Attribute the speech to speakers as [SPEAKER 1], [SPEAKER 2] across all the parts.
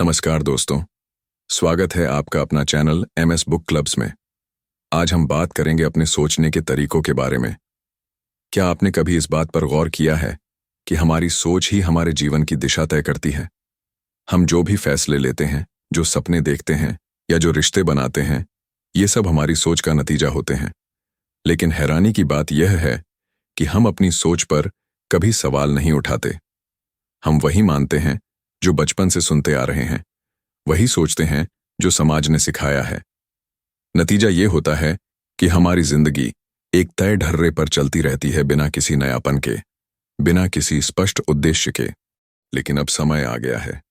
[SPEAKER 1] नमस्कार दोस्तों, स्वागत है आपका अपना चैनल MS बुक क्लब्स में। आज हम बात करेंगे अपने सोचने के तरीकों के बारे में। क्या आपने कभी इस बात पर गौर किया है कि हमारी सोच ही हमारे जीवन की दिशा तय करती है? हम जो भी फैसले लेते हैं, जो सपने देखते हैं या जो रिश्ते बनाते हैं, ये सब हमारी सोच का नतीजा होते हैं। लेकिन हैरानी की बात यह है कि हम अपनी सोच पर कभी सवाल नहीं उठाते। हम वही मानते हैं जो बचपन से सुनते आ रहे हैं, वही सोचते हैं जो समाज ने सिखाया है। नतीजा ये होता है कि हमारी जिंदगी एक तय ढर्रे पर चलती रहती है, बिना किसी नयापन के, बिना किसी स्पष्ट उद्देश्य के। लेकिन अब समय आ गया है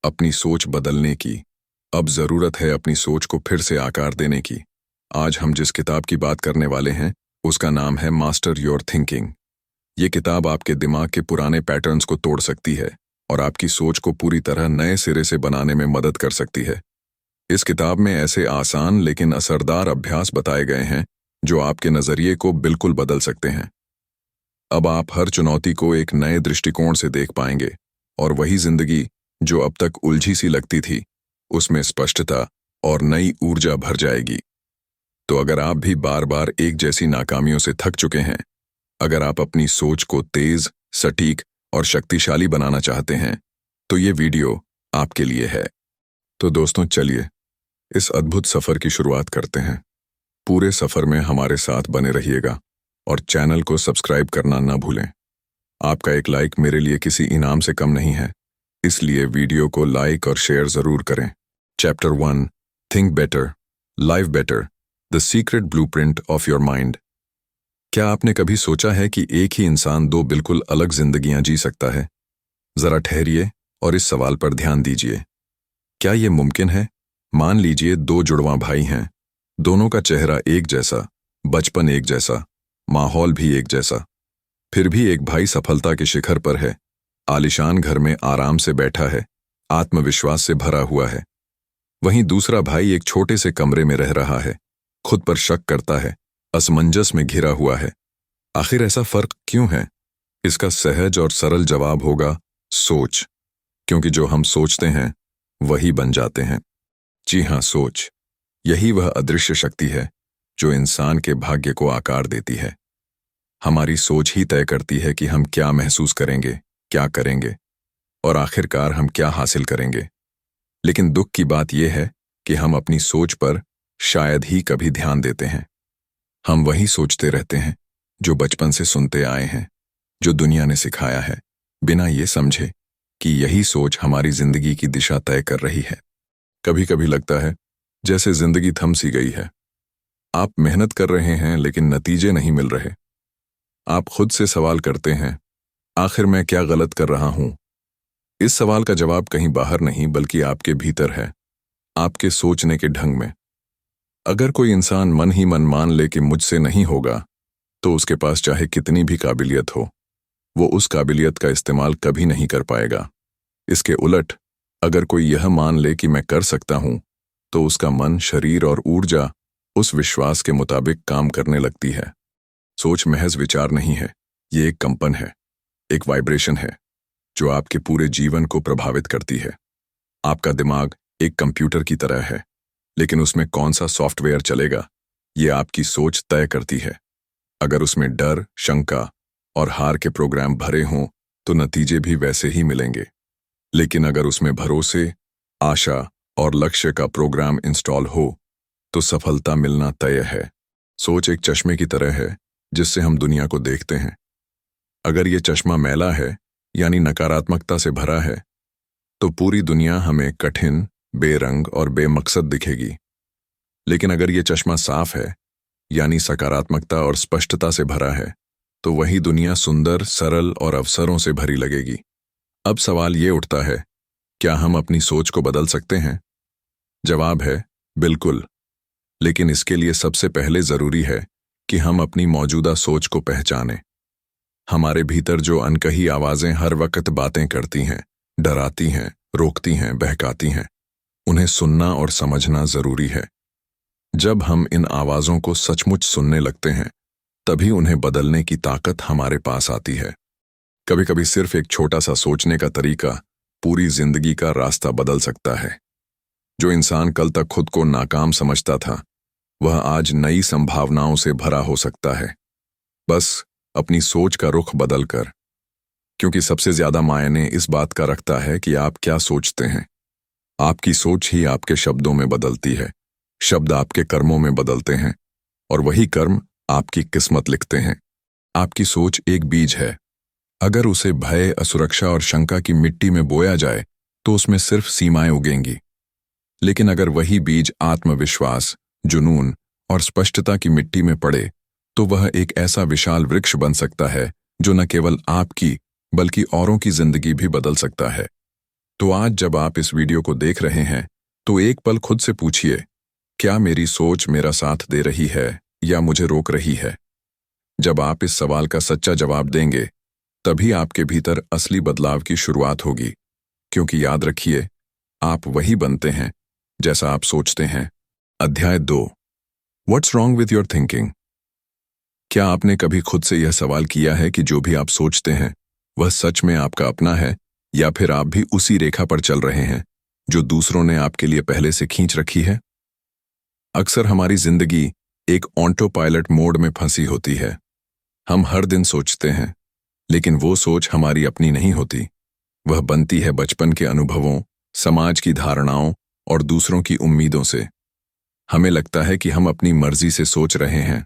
[SPEAKER 1] अपनी सोच बदलने की। अब जरूरत है अपनी सोच को फिर से आकार देने की। आज हम जिस किताब की बात करने वाले हैं, उसका नाम है मास्टर योर थिंकिंग। ये किताब आपके दिमाग के पुराने पैटर्न्स को तोड़ सकती है और आपकी सोच को पूरी तरह नए सिरे से बनाने में मदद कर सकती है। इस किताब में ऐसे आसान लेकिन असरदार अभ्यास बताए गए हैं जो आपके नजरिए को बिल्कुल बदल सकते हैं। अब आप हर चुनौती को एक नए दृष्टिकोण से देख पाएंगे और वही जिंदगी जो अब तक उलझी सी लगती थी, उसमें स्पष्टता और नई ऊर्जा भर जाएगी। तो अगर आप भी बार बार एक जैसी नाकामियों से थक चुके हैं, अगर आप अपनी सोच को तेज, सटीक और शक्तिशाली बनाना चाहते हैं, तो ये वीडियो आपके लिए है। तो दोस्तों, चलिए इस अद्भुत सफर की शुरुआत करते हैं। पूरे सफर में हमारे साथ बने रहिएगा और चैनल को सब्सक्राइब करना ना भूलें। आपका एक लाइक मेरे लिए किसी इनाम से कम नहीं है, इसलिए वीडियो को लाइक और शेयर जरूर करें। Chapter 1, think better, live better, the secret blueprint of your mind. क्या आपने कभी सोचा है कि एक ही इंसान दो बिल्कुल अलग जिंदगियां जी सकता है? जरा ठहरिए और इस सवाल पर ध्यान दीजिए। क्या यह मुमकिन है? मान लीजिए दो जुड़वां भाई हैं। दोनों का चेहरा एक जैसा, बचपन एक जैसा, माहौल भी एक जैसा। फिर भी एक भाई सफलता के शिखर पर है, आलीशान घर में आराम से बैठा है, आत्मविश्वास से भरा हुआ है। वहीं दूसरा भाई एक छोटे से कमरे में रह रहा है, खुद पर शक करता है, असमंजस में घिरा हुआ है। आखिर ऐसा फर्क क्यों है? इसका सहज और सरल जवाब होगा सोच। क्योंकि जो हम सोचते हैं वही बन जाते हैं। जी हाँ, सोच। यही वह अदृश्य शक्ति है जो इंसान के भाग्य को आकार देती है। हमारी सोच ही तय करती है कि हम क्या महसूस करेंगे, क्या करेंगे और आखिरकार हम क्या हासिल करेंगे। लेकिन दुख की बात यह है कि हम अपनी सोच पर शायद ही कभी ध्यान देते हैं। हम वही सोचते रहते हैं जो बचपन से सुनते आए हैं, जो दुनिया ने सिखाया है, बिना ये समझे कि यही सोच हमारी जिंदगी की दिशा तय कर रही है। कभी कभी लगता है जैसे जिंदगी थम सी गई है। आप मेहनत कर रहे हैं लेकिन नतीजे नहीं मिल रहे। आप खुद से सवाल करते हैं, आखिर मैं क्या गलत कर रहा हूं? इस सवाल का जवाब कहीं बाहर नहीं बल्कि आपके भीतर है, आपके सोचने के ढंग में। अगर कोई इंसान मन ही मन मान ले कि मुझसे नहीं होगा, तो उसके पास चाहे कितनी भी काबिलियत हो, वो उस काबिलियत का इस्तेमाल कभी नहीं कर पाएगा। इसके उलट, अगर कोई यह मान ले कि मैं कर सकता हूं, तो उसका मन, शरीर और ऊर्जा उस विश्वास के मुताबिक काम करने लगती है। सोच महज विचार नहीं है, ये एक कंपन है, एक वाइब्रेशन है जो आपके पूरे जीवन को प्रभावित करती है। आपका दिमाग एक कंप्यूटर की तरह है, लेकिन उसमें कौन सा सॉफ्टवेयर चलेगा, ये आपकी सोच तय करती है। अगर उसमें डर, शंका और हार के प्रोग्राम भरे हों, तो नतीजे भी वैसे ही मिलेंगे। लेकिन अगर उसमें भरोसे, आशा और लक्ष्य का प्रोग्राम इंस्टॉल हो, तो सफलता मिलना तय है। सोच एक चश्मे की तरह है जिससे हम दुनिया को देखते हैं। अगर ये चश्मा मैला है, यानी नकारात्मकता से भरा है, तो पूरी दुनिया हमें कठिन, बेरंग और बेमकसद दिखेगी। लेकिन अगर ये चश्मा साफ है, यानी सकारात्मकता और स्पष्टता से भरा है, तो वही दुनिया सुंदर, सरल और अवसरों से भरी लगेगी। अब सवाल ये उठता है, क्या हम अपनी सोच को बदल सकते हैं? जवाब है बिल्कुल। लेकिन इसके लिए सबसे पहले जरूरी है कि हम अपनी मौजूदा सोच को पहचानें। हमारे भीतर जो अनकही आवाजें हर वक्त बातें करती हैं, डराती हैं, रोकती हैं, बहकाती हैं, उन्हें सुनना और समझना जरूरी है। जब हम इन आवाजों को सचमुच सुनने लगते हैं, तभी उन्हें बदलने की ताकत हमारे पास आती है। कभी कभी सिर्फ एक छोटा सा सोचने का तरीका पूरी जिंदगी का रास्ता बदल सकता है। जो इंसान कल तक खुद को नाकाम समझता था, वह आज नई संभावनाओं से भरा हो सकता है, बस अपनी सोच का रुख बदलकर। क्योंकि सबसे ज्यादा मायने इस बात का रखता है कि आप क्या सोचते हैं। आपकी सोच ही आपके शब्दों में बदलती है, शब्द आपके कर्मों में बदलते हैं, और वही कर्म आपकी किस्मत लिखते हैं। आपकी सोच एक बीज है। अगर उसे भय, असुरक्षा और शंका की मिट्टी में बोया जाए तो उसमें सिर्फ सीमाएं उगेंगी। लेकिन अगर वही बीज आत्मविश्वास, जुनून और स्पष्टता की मिट्टी में पड़े तो वह एक ऐसा विशाल वृक्ष बन सकता है जो न केवल आपकी बल्कि औरों की जिंदगी भी बदल सकता है। तो आज जब आप इस वीडियो को देख रहे हैं तो एक पल खुद से पूछिए, क्या मेरी सोच मेरा साथ दे रही है या मुझे रोक रही है? जब आप इस सवाल का सच्चा जवाब देंगे तभी आपके भीतर असली बदलाव की शुरुआत होगी। क्योंकि याद रखिए, आप वही बनते हैं जैसा आप सोचते हैं। अध्याय 2, what's wrong with your thinking? क्या आपने कभी खुद से यह सवाल किया है कि जो भी आप सोचते हैं वह सच में आपका अपना है, या फिर आप भी उसी रेखा पर चल रहे हैं जो दूसरों ने आपके लिए पहले से खींच रखी है? अक्सर हमारी जिंदगी एक ऑटो पायलट मोड में फंसी होती है। हम हर दिन सोचते हैं, लेकिन वो सोच हमारी अपनी नहीं होती। वह बनती है बचपन के अनुभवों, समाज की धारणाओं और दूसरों की उम्मीदों से। हमें लगता है कि हम अपनी मर्जी से सोच रहे हैं,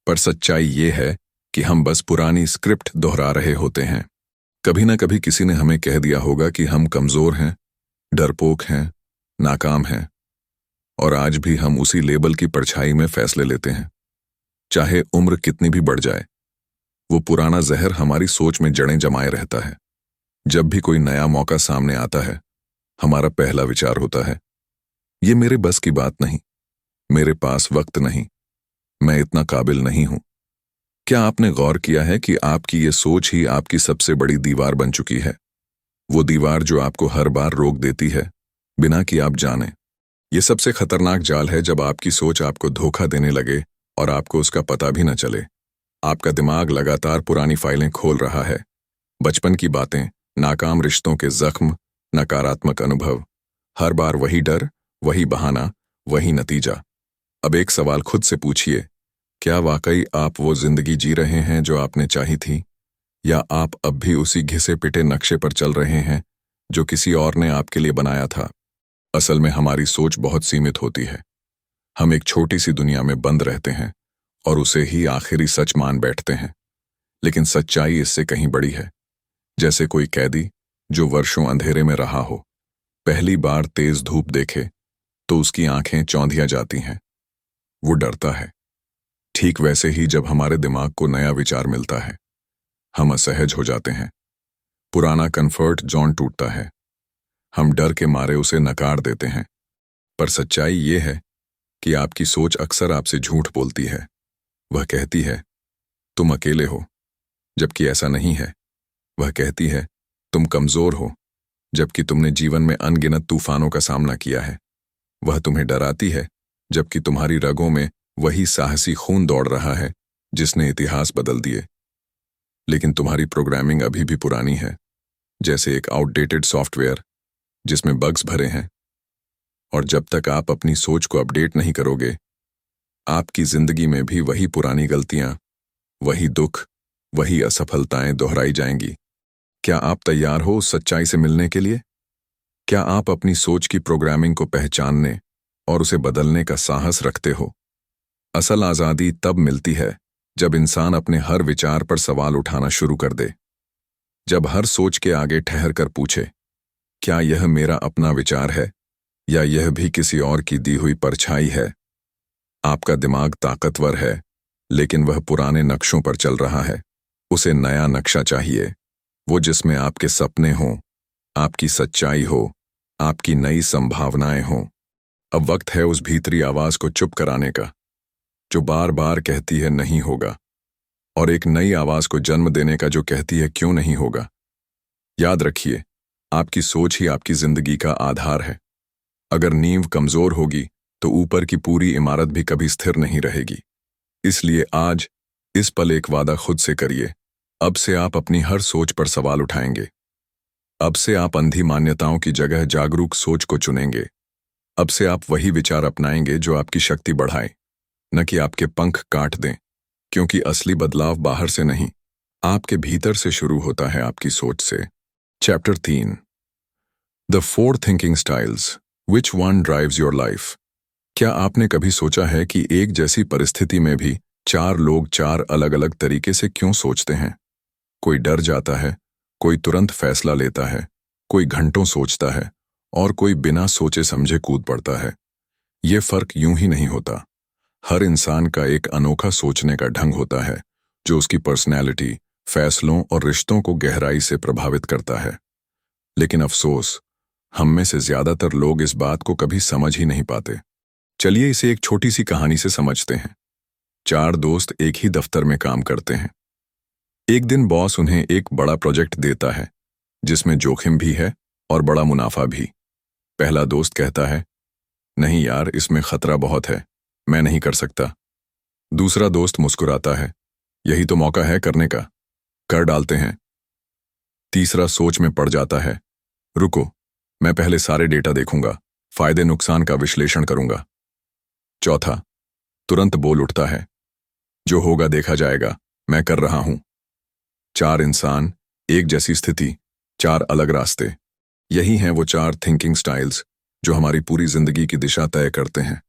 [SPEAKER 1] पर सच्चाई ये है कि हम बस पुरानी स्क्रिप्ट दोहरा रहे होते हैं। कभी ना कभी किसी ने हमें कह दिया होगा कि हम कमजोर हैं, डरपोक हैं, नाकाम हैं, और आज भी हम उसी लेबल की परछाई में फैसले लेते हैं। चाहे उम्र कितनी भी बढ़ जाए, वो पुराना जहर हमारी सोच में जड़ें जमाए रहता है। जब भी कोई नया मौका सामने आता है, हमारा पहला विचार होता है, ये मेरे बस की बात नहीं, मेरे पास वक्त नहीं, मैं इतना काबिल नहीं हूं। क्या आपने गौर किया है कि आपकी ये सोच ही आपकी सबसे बड़ी दीवार बन चुकी है? वो दीवार जो आपको हर बार रोक देती है, बिना कि आप जाने। ये सबसे खतरनाक जाल है जब आपकी सोच आपको धोखा देने लगे और आपको उसका पता भी न चले। आपका दिमाग लगातार पुरानी फाइलें खोल रहा है, बचपन की बातें, नाकाम रिश्तों के जख्म, नकारात्मक अनुभव। हर बार वही डर, वही बहाना, वही नतीजा। अब एक सवाल खुद से पूछिए, क्या वाकई आप वो जिंदगी जी रहे हैं जो आपने चाही थी, या आप अब भी उसी घिसे पिटे नक्शे पर चल रहे हैं जो किसी और ने आपके लिए बनाया था? असल में हमारी सोच बहुत सीमित होती है। हम एक छोटी सी दुनिया में बंद रहते हैं और उसे ही आखिरी सच मान बैठते हैं। लेकिन सच्चाई इससे कहीं बड़ी है। जैसे कोई कैदी जो वर्षों अंधेरे में रहा हो, पहली बार तेज धूप देखे तो उसकी आंखें चौंधिया जाती हैं, वो डरता है। ठीक वैसे ही जब हमारे दिमाग को नया विचार मिलता है, हम असहज हो जाते हैं। पुराना कंफर्ट जोन टूटता है, हम डर के मारे उसे नकार देते हैं। पर सच्चाई ये है कि आपकी सोच अक्सर आपसे झूठ बोलती है। वह कहती है, तुम अकेले हो, जबकि ऐसा नहीं है। वह कहती है, तुम कमजोर हो, जबकि तुमने जीवन में अनगिनत तूफानों का सामना किया है। वह तुम्हें डराती है, जबकि तुम्हारी रगों में वही साहसी खून दौड़ रहा है जिसने इतिहास बदल दिए। लेकिन तुम्हारी प्रोग्रामिंग अभी भी पुरानी है, जैसे एक आउटडेटेड सॉफ्टवेयर जिसमें बग्स भरे हैं। और जब तक आप अपनी सोच को अपडेट नहीं करोगे, आपकी जिंदगी में भी वही पुरानी गलतियां, वही दुख, वही असफलताएं दोहराई जाएंगी। क्या आप तैयार हो उस सच्चाई से मिलने के लिए? क्या आप अपनी सोच की प्रोग्रामिंग को पहचानने और उसे बदलने का साहस रखते हो? असल आज़ादी तब मिलती है जब इंसान अपने हर विचार पर सवाल उठाना शुरू कर दे। जब हर सोच के आगे ठहर कर पूछे, क्या यह मेरा अपना विचार है या यह भी किसी और की दी हुई परछाई है? आपका दिमाग ताकतवर है, लेकिन वह पुराने नक्शों पर चल रहा है। उसे नया नक्शा चाहिए, वो जिसमें आपके सपने हों, आपकी सच्चाई हो, आपकी नई संभावनाएं हों। अब वक्त है उस भीतरी आवाज को चुप कराने का, जो बार बार कहती है नहीं होगा, और एक नई आवाज को जन्म देने का जो कहती है क्यों नहीं होगा। याद रखिए, आपकी सोच ही आपकी जिंदगी का आधार है। अगर नींव कमजोर होगी तो ऊपर की पूरी इमारत भी कभी स्थिर नहीं रहेगी। इसलिए आज इस पल एक वादा खुद से करिए, अब से आप अपनी हर सोच पर सवाल उठाएंगे। अब से आप अंधी मान्यताओं की जगह जागरूक सोच को चुनेंगे। अब से आप वही विचार अपनाएंगे जो आपकी शक्ति बढ़ाए, न कि आपके पंख काट दें। क्योंकि असली बदलाव बाहर से नहीं, आपके भीतर से शुरू होता है, आपकी सोच से। Chapter 3, the 4 thinking styles, which one drives your life. क्या आपने कभी सोचा है कि एक जैसी परिस्थिति में भी 4 लोग 4 अलग अलग तरीके से क्यों सोचते हैं? कोई डर जाता है, कोई तुरंत फैसला लेता है, कोई घंटों सोचता है और कोई बिना सोचे समझे कूद पड़ता है। ये फर्क यूं ही नहीं होता। हर इंसान का एक अनोखा सोचने का ढंग होता है जो उसकी पर्सनैलिटी, फैसलों और रिश्तों को गहराई से प्रभावित करता है। लेकिन अफसोस, हम में से ज्यादातर लोग इस बात को कभी समझ ही नहीं पाते। चलिए इसे एक छोटी सी कहानी से समझते हैं। 4 दोस्त एक ही दफ्तर में काम करते हैं। एक दिन बॉस उन्हें एक बड़ा प्रोजेक्ट देता है जिसमें जोखिम भी है और बड़ा मुनाफा भी। पहला दोस्त कहता है, नहीं यार, इसमें खतरा बहुत है, मैं नहीं कर सकता। दूसरा दोस्त मुस्कुराता है, यही तो मौका है करने का, कर डालते हैं। तीसरा सोच में पड़ जाता है, रुको, मैं पहले सारे डेटा देखूंगा, फायदे नुकसान का विश्लेषण करूंगा। चौथा तुरंत बोल उठता है, जो होगा देखा जाएगा, मैं कर रहा हूं। 4 इंसान, एक जैसी स्थिति, 4 अलग रास्ते। यही हैं वो 4 थिंकिंग स्टाइल्स जो हमारी पूरी जिंदगी की दिशा तय करते हैं।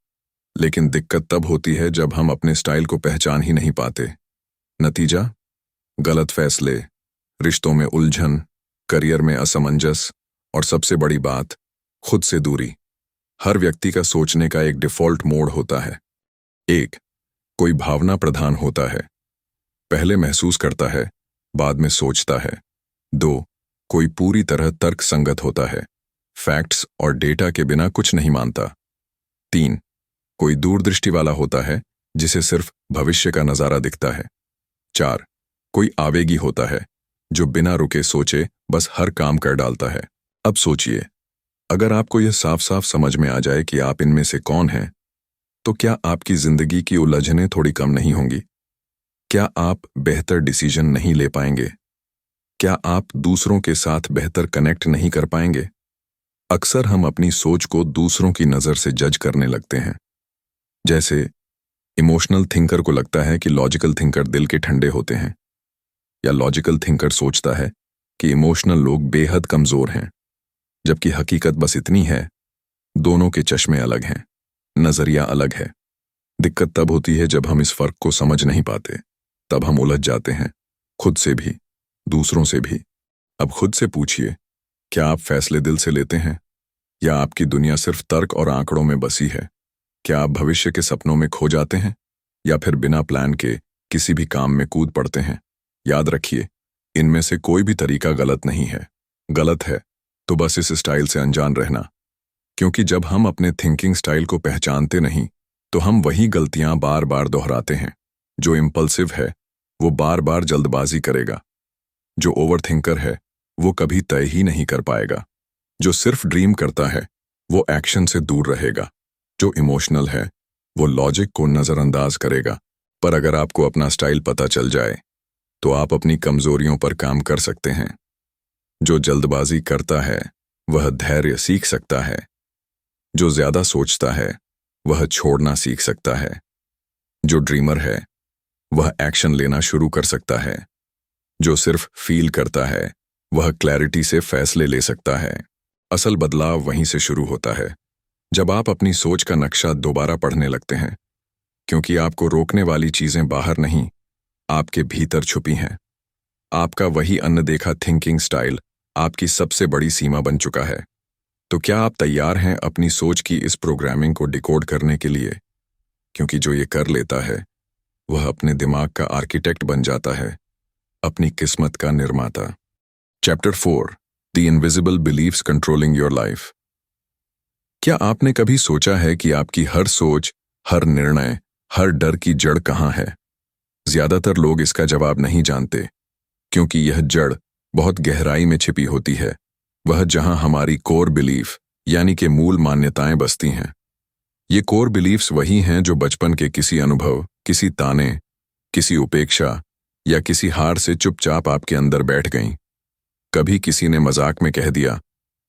[SPEAKER 1] लेकिन दिक्कत तब होती है जब हम अपने स्टाइल को पहचान ही नहीं पाते। नतीजा, गलत फैसले, रिश्तों में उलझन, करियर में असमंजस और सबसे बड़ी बात, खुद से दूरी। हर व्यक्ति का सोचने का एक डिफॉल्ट मोड होता है। 1, कोई भावना प्रधान होता है। पहले महसूस करता है, बाद में सोचता है। 2, कोई पूरी तरह तर्क संगत होता है, फैक्ट्स और डेटा के बिना कुछ नहीं मानता। 3, कोई दूरदृष्टि वाला होता है, जिसे सिर्फ भविष्य का नजारा दिखता है। 4, कोई आवेगी होता है, जो बिना रुके सोचे बस हर काम कर डालता है। अब सोचिए, अगर आपको यह साफ साफ समझ में आ जाए कि आप इनमें से कौन हैं, तो क्या आपकी जिंदगी की उलझनें थोड़ी कम नहीं होंगी? क्या आप बेहतर डिसीजन नहीं ले पाएंगे? क्या आप दूसरों के साथ बेहतर कनेक्ट नहीं कर पाएंगे? अक्सर हम अपनी सोच को दूसरों की नज़र से जज करने लगते हैं। जैसे इमोशनल थिंकर को लगता है कि लॉजिकल थिंकर दिल के ठंडे होते हैं, या लॉजिकल थिंकर सोचता है कि इमोशनल लोग बेहद कमज़ोर हैं। जबकि हकीकत बस इतनी है, दोनों के चश्मे अलग हैं, नज़रिया अलग है। दिक्कत तब होती है जब हम इस फर्क को समझ नहीं पाते। तब हम उलझ जाते हैं, खुद से भी, दूसरों से भी। अब खुद से पूछिए, क्या आप फैसले दिल से लेते हैं, या आपकी दुनिया सिर्फ तर्क और आंकड़ों में बसी है? क्या आप भविष्य के सपनों में खो जाते हैं, या फिर बिना प्लान के किसी भी काम में कूद पड़ते हैं? याद रखिए, इनमें से कोई भी तरीका गलत नहीं है। गलत है तो बस इस स्टाइल से अनजान रहना। क्योंकि जब हम अपने थिंकिंग स्टाइल को पहचानते नहीं, तो हम वही गलतियां बार बार दोहराते हैं। जो इम्पल्सिव है, वो बार बार जल्दबाजी करेगा। जो ओवरथिंकर है, वो कभी तय ही नहीं कर पाएगा। जो सिर्फ ड्रीम करता है, वो एक्शन से दूर रहेगा। जो इमोशनल है, वो लॉजिक को नज़रअंदाज करेगा। पर अगर आपको अपना स्टाइल पता चल जाए, तो आप अपनी कमजोरियों पर काम कर सकते हैं। जो जल्दबाजी करता है, वह धैर्य सीख सकता है। जो ज्यादा सोचता है, वह छोड़ना सीख सकता है। जो ड्रीमर है, वह एक्शन लेना शुरू कर सकता है। जो सिर्फ फील करता है, वह क्लैरिटी से फैसले ले सकता है। असल बदलाव वहीं से शुरू होता है, जब आप अपनी सोच का नक्शा दोबारा पढ़ने लगते हैं। क्योंकि आपको रोकने वाली चीजें बाहर नहीं, आपके भीतर छुपी हैं। आपका वही अनदेखा थिंकिंग स्टाइल आपकी सबसे बड़ी सीमा बन चुका है। तो क्या आप तैयार हैं अपनी सोच की इस प्रोग्रामिंग को डिकोड करने के लिए? क्योंकि जो ये कर लेता है, वह अपने दिमाग का आर्किटेक्ट बन जाता है, अपनी किस्मत का निर्माता। Chapter 4, the invisible beliefs controlling your life. क्या आपने कभी सोचा है कि आपकी हर सोच, हर निर्णय, हर डर की जड़ कहाँ है? ज्यादातर लोग इसका जवाब नहीं जानते, क्योंकि यह जड़ बहुत गहराई में छिपी होती है। वह जहां हमारी कोर बिलीफ यानी कि मूल मान्यताएं बसती हैं। ये कोर बिलीफ्स वही हैं जो बचपन के किसी अनुभव, किसी ताने, किसी उपेक्षा या किसी हार से चुपचाप आपके अंदर बैठ गईं। कभी किसी ने मजाक में कह दिया,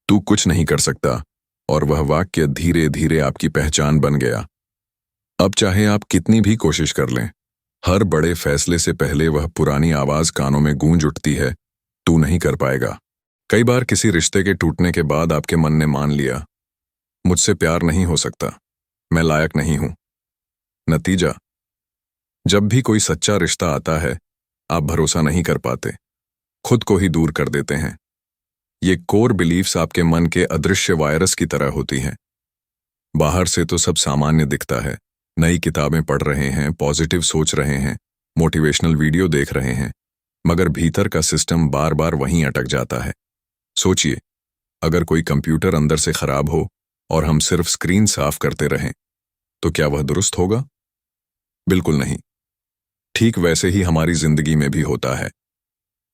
[SPEAKER 1] तू कुछ नहीं कर सकता, और वह वाक्य धीरे धीरे आपकी पहचान बन गया। अब चाहे आप कितनी भी कोशिश कर लें, हर बड़े फैसले से पहले वह पुरानी आवाज कानों में गूंज उठती है, तू नहीं कर पाएगा। कई बार किसी रिश्ते के टूटने के बाद आपके मन ने मान लिया, मुझसे प्यार नहीं हो सकता, मैं लायक नहीं हूं। नतीजा, जब भी कोई सच्चा रिश्ता आता है, आप भरोसा नहीं कर पाते, खुद को ही दूर कर देते हैं। ये कोर बिलीफ्स आपके मन के अदृश्य वायरस की तरह होती हैं। बाहर से तो सब सामान्य दिखता है, नई किताबें पढ़ रहे हैं, पॉजिटिव सोच रहे हैं, मोटिवेशनल वीडियो देख रहे हैं, मगर भीतर का सिस्टम बार बार वहीं अटक जाता है। सोचिए, अगर कोई कंप्यूटर अंदर से खराब हो और हम सिर्फ स्क्रीन साफ करते रहें, तो क्या वह दुरुस्त होगा? बिल्कुल नहीं। ठीक वैसे ही हमारी जिंदगी में भी होता है।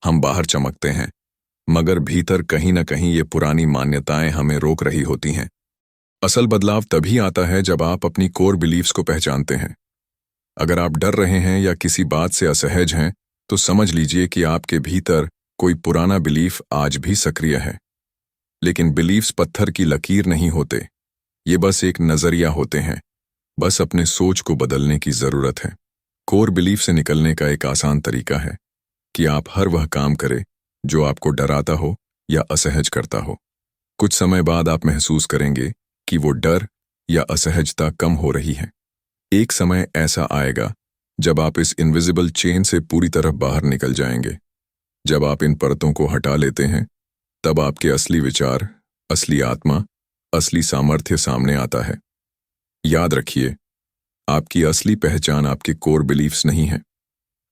[SPEAKER 1] हम बाहर चमकते हैं, मगर भीतर कहीं ना कहीं ये पुरानी मान्यताएं हमें रोक रही होती हैं। असल बदलाव तभी आता है जब आप अपनी कोर बिलीफ्स को पहचानते हैं। अगर आप डर रहे हैं या किसी बात से असहज हैं, तो समझ लीजिए कि आपके भीतर कोई पुराना बिलीफ आज भी सक्रिय है। लेकिन बिलीफ्स पत्थर की लकीर नहीं होते, ये बस एक नजरिया होते हैं। बस अपने सोच को बदलने की जरूरत है। कोर बिलीफ से निकलने का एक आसान तरीका है कि आप हर वह काम करें जो आपको डराता हो या असहज करता हो। कुछ समय बाद आप महसूस करेंगे कि वो डर या असहजता कम हो रही है। एक समय ऐसा आएगा जब आप इस इनविजिबल चेन से पूरी तरह बाहर निकल जाएंगे। जब आप इन परतों को हटा लेते हैं, तब आपके असली विचार, असली आत्मा, असली सामर्थ्य सामने आता है। याद रखिए, आपकी असली पहचान आपके कोर बिलीफ्स नहीं है।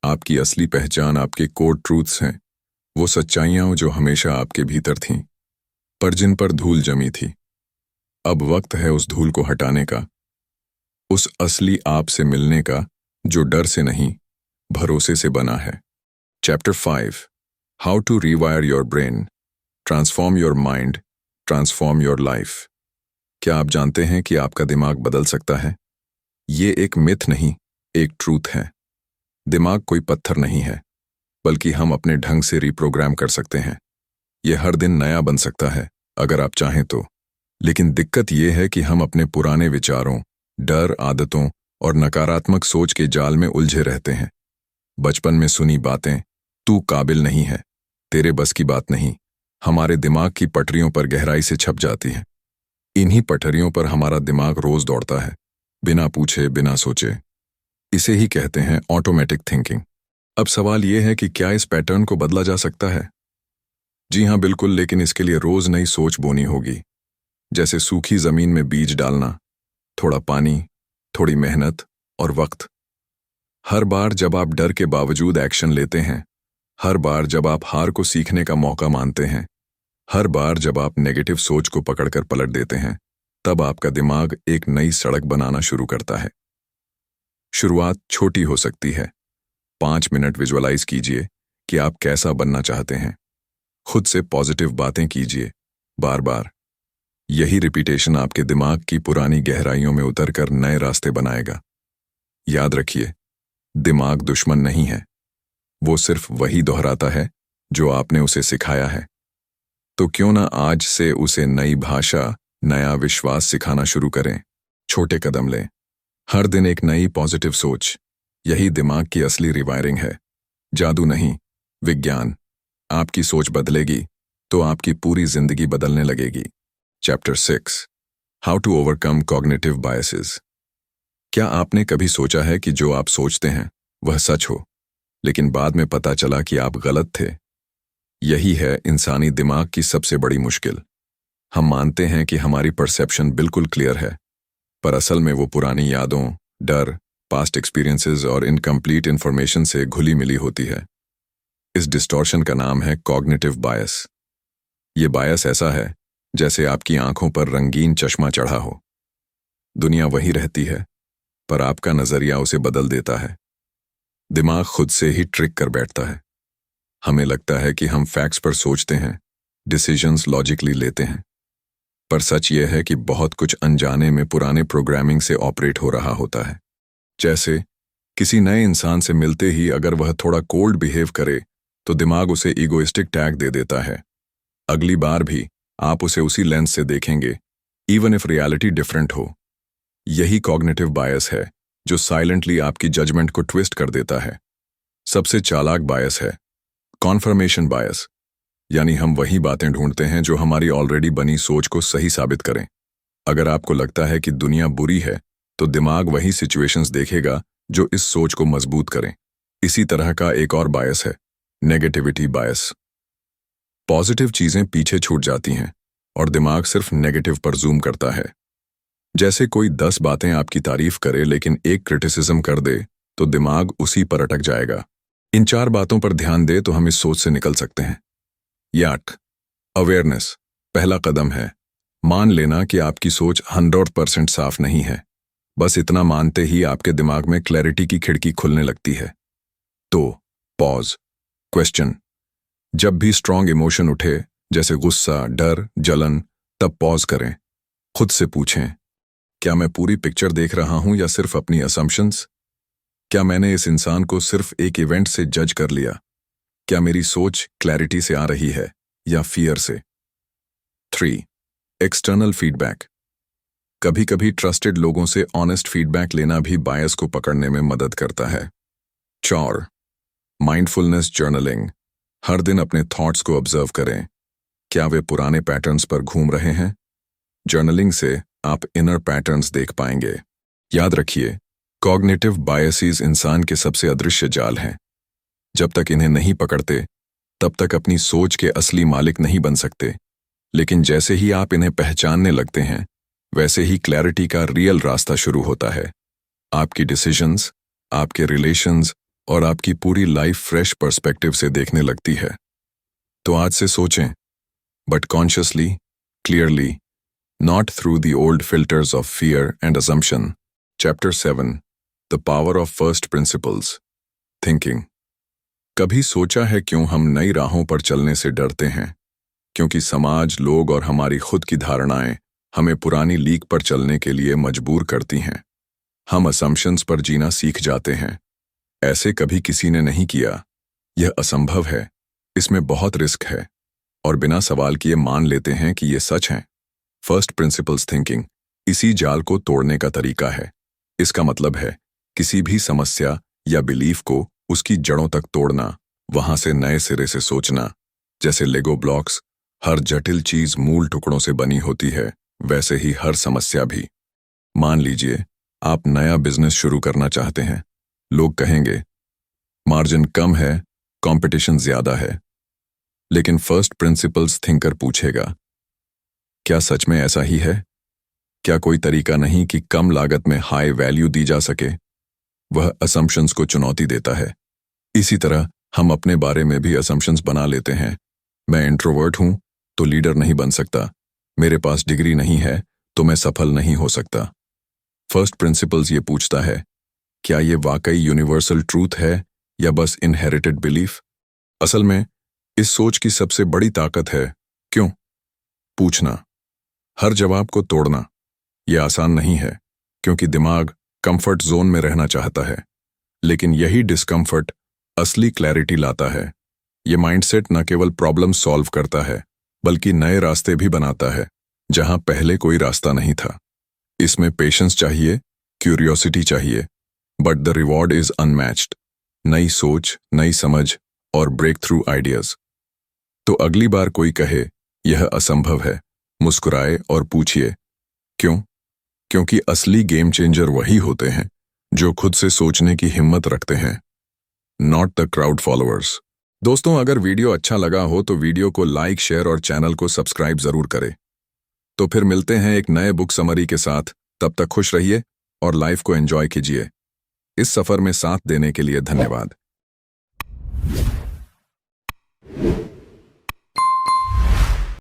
[SPEAKER 1] आपकी असली पहचान आपके कोर ट्रूथ्स हैं, वो सच्चाइयां जो हमेशा आपके भीतर थीं, पर जिन पर धूल जमी थी। अब वक्त है उस धूल को हटाने का, उस असली आप से मिलने का जो डर से नहीं, भरोसे से बना है। Chapter 5, how to rewire your brain, transform your mind, transform your life. क्या आप जानते हैं कि आपका दिमाग बदल सकता है? ये एक मिथ नहीं, एक ट्रूथ है। दिमाग कोई पत्थर नहीं है, बल्कि हम अपने ढंग से रिप्रोग्राम कर सकते हैं। ये हर दिन नया बन सकता है, अगर आप चाहें तो। लेकिन दिक्कत ये है कि हम अपने पुराने विचारों, डर, आदतों और नकारात्मक सोच के जाल में उलझे रहते हैं। बचपन में सुनी बातें, तू काबिल नहीं है, तेरे बस की बात नहीं, हमारे दिमाग की पटरियों पर गहराई से छप जाती हैं। इन्हीं पटरियों पर हमारा दिमाग रोज दौड़ता है, बिना पूछे, बिना सोचे। इसे ही कहते हैं ऑटोमेटिक थिंकिंग। अब सवाल यह है कि क्या इस पैटर्न को बदला जा सकता है? जी हाँ, बिल्कुल, लेकिन इसके लिए रोज नई सोच बोनी होगी। जैसे सूखी जमीन में बीज डालना, थोड़ा पानी, थोड़ी मेहनत और वक्त। हर बार जब आप डर के बावजूद एक्शन लेते हैं, हर बार जब आप हार को सीखने का मौका मानते हैं, हर बार जब आप नेगेटिव सोच को पकड़कर पलट देते हैं, तब आपका दिमाग एक नई सड़क बनाना शुरू करता है। शुरुआत छोटी हो सकती है। 5 मिनट विजुअलाइज कीजिए कि आप कैसा बनना चाहते हैं। खुद से पॉजिटिव बातें कीजिए, बार बार। यही रिपीटेशन आपके दिमाग की पुरानी गहराइयों में उतरकर नए रास्ते बनाएगा। याद रखिए, दिमाग दुश्मन नहीं है, वो सिर्फ वही दोहराता है जो आपने उसे सिखाया है। तो क्यों ना आज से उसे नई भाषा, नया विश्वास सिखाना शुरू करें। छोटे कदम लें, हर दिन एक नई पॉजिटिव सोच। यही दिमाग की असली रिवायरिंग है, जादू नहीं, विज्ञान। आपकी सोच बदलेगी तो आपकी पूरी जिंदगी बदलने लगेगी। Chapter 6, how to overcome cognitive biases. क्या आपने कभी सोचा है कि जो आप सोचते हैं वह सच हो, लेकिन बाद में पता चला कि आप गलत थे? यही है इंसानी दिमाग की सबसे बड़ी मुश्किल। हम मानते हैं कि हमारी परसेप्शन बिल्कुल क्लियर है, पर असल में वो पुरानी यादों, डर, पास्ट एक्सपीरियंसेस और इनकम्प्लीट इंफॉर्मेशन से घुली मिली होती है। इस डिस्टॉर्शन का नाम है कॉग्निटिव बायस। ये बायस ऐसा है जैसे आपकी आंखों पर रंगीन चश्मा चढ़ा हो। दुनिया वही रहती है, पर आपका नजरिया उसे बदल देता है। दिमाग खुद से ही ट्रिक कर बैठता है। हमें लगता है कि हम फैक्ट्स पर सोचते हैं, डिसीजंस लॉजिकली लेते हैं, पर सच यह है कि बहुत कुछ अनजाने में पुराने प्रोग्रामिंग से ऑपरेट हो रहा होता है। जैसे किसी नए इंसान से मिलते ही अगर वह थोड़ा कोल्ड बिहेव करे, तो दिमाग उसे ईगोइस्टिक टैग दे देता है, अगली बार भी आप उसे उसी लेंस से देखेंगे, इवन इफ रियलिटी डिफरेंट हो। यही कॉग्निटिव बायस है जो साइलेंटली आपकी जजमेंट को ट्विस्ट कर देता है। सबसे चालाक बायस है कॉन्फर्मेशन बायस, यानी हम वही बातें ढूंढते हैं जो हमारी ऑलरेडी बनी सोच को सही साबित करें। अगर आपको लगता है कि दुनिया बुरी है, तो दिमाग वही सिचुएशंस देखेगा जो इस सोच को मजबूत करें। इसी तरह का एक और बायस है नेगेटिविटी बायस। पॉजिटिव चीजें पीछे छूट जाती हैं और दिमाग सिर्फ नेगेटिव पर जूम करता है। जैसे कोई 10 बातें आपकी तारीफ करे लेकिन एक क्रिटिसिज्म कर दे, तो दिमाग उसी पर अटक जाएगा। इन 4 बातों पर ध्यान दे तो हम इस सोच से निकल सकते हैं। याक अवेयरनेस पहला कदम है। मान लेना कि आपकी सोच 100% साफ नहीं है। बस इतना मानते ही आपके दिमाग में क्लैरिटी की खिड़की खुलने लगती है। तो पॉज, क्वेश्चन। जब भी स्ट्रॉन्ग इमोशन उठे, जैसे गुस्सा, डर, जलन, तब पॉज करें। खुद से पूछें, क्या मैं पूरी पिक्चर देख रहा हूं या सिर्फ अपनी असम्पशंस? क्या मैंने इस इंसान को सिर्फ एक इवेंट से जज कर लिया? क्या मेरी सोच क्लैरिटी से आ रही है या फियर से? 3. External feedback. कभी कभी ट्रस्टेड लोगों से ऑनेस्ट फीडबैक लेना भी बायस को पकड़ने में मदद करता है। 4. Mindfulness journaling. हर दिन अपने थॉट्स को ऑब्जर्व करें। क्या वे पुराने पैटर्न्स पर घूम रहे हैं? जर्नलिंग से आप इनर पैटर्न्स देख पाएंगे। याद रखिए, कॉग्निटिव बायसेस इंसान के सबसे अदृश्य जाल हैं। जब तक इन्हें नहीं पकड़ते, तब तक अपनी सोच के असली मालिक नहीं बन सकते। लेकिन जैसे ही आप इन्हें पहचानने लगते हैं, वैसे ही क्लैरिटी का रियल रास्ता शुरू होता है। आपकी डिसीजंस, आपके रिलेशंस और आपकी पूरी लाइफ फ्रेश पर्सपेक्टिव से देखने लगती है। तो आज से सोचें, but consciously, clearly, not through the old filters of fear and assumption. Chapter 7. The Power of First Principles. Thinking. कभी सोचा है क्यों हम नई राहों पर चलने से डरते हैं? क्योंकि समाज, लोग और हमारी खुद की धारणाएं हमें पुरानी लीक पर चलने के लिए मजबूर करती हैं। हम असम्पशंस पर जीना सीख जाते हैं। ऐसे कभी किसी ने नहीं किया, यह असंभव है, इसमें बहुत रिस्क है, और बिना सवाल किए मान लेते हैं कि ये सच है। फर्स्ट प्रिंसिपल्स थिंकिंग इसी जाल को तोड़ने का तरीका है। इसका मतलब है किसी भी समस्या या बिलीफ को उसकी जड़ों तक तोड़ना, वहां से नए सिरे से सोचना। जैसे लेगो ब्लॉक्स, हर जटिल चीज मूल टुकड़ों से बनी होती है, वैसे ही हर समस्या भी। मान लीजिए आप नया बिजनेस शुरू करना चाहते हैं। लोग कहेंगे मार्जिन कम है, कंपटीशन ज्यादा है। लेकिन फर्स्ट प्रिंसिपल्स थिंकर पूछेगा, क्या सच में ऐसा ही है? क्या कोई तरीका नहीं कि कम लागत में हाई वैल्यू दी जा सके? वह असम्पशंस को चुनौती देता है। इसी तरह हम अपने बारे में भी असम्पशंस बना लेते हैं। मैं इंट्रोवर्ट हूं तो लीडर नहीं बन सकता, मेरे पास डिग्री नहीं है तो मैं सफल नहीं हो सकता। फर्स्ट प्रिंसिपल्स ये पूछता है, क्या ये वाकई यूनिवर्सल ट्रूथ है या बस इनहेरिटेड बिलीफ? असल में इस सोच की सबसे बड़ी ताकत है क्यों पूछना। हर जवाब को तोड़ना यह आसान नहीं है, क्योंकि दिमाग कंफर्ट जोन में रहना चाहता है। लेकिन यही डिस्कंफर्ट असली क्लैरिटी लाता है। यह माइंडसेट न केवल प्रॉब्लम सॉल्व करता है, बल्कि नए रास्ते भी बनाता है जहां पहले कोई रास्ता नहीं था। इसमें पेशेंस चाहिए, क्यूरियोसिटी चाहिए, but the reward is unmatched. नई सोच, नई समझ और ब्रेक थ्रू आइडियाज। तो अगली बार कोई कहे यह असंभव है, मुस्कुराए और पूछिए क्यों? क्योंकि असली गेम चेंजर वही होते हैं जो खुद से सोचने की हिम्मत रखते हैं, नॉट द क्राउड फॉलोअर्स। दोस्तों, अगर वीडियो अच्छा लगा हो तो वीडियो को लाइक, शेयर और चैनल को सब्सक्राइब जरूर करें। तो फिर मिलते हैं एक नए बुक समरी के साथ। तब तक खुश रहिए और लाइफ को एंजॉय कीजिए। इस सफर में साथ देने के लिए धन्यवाद।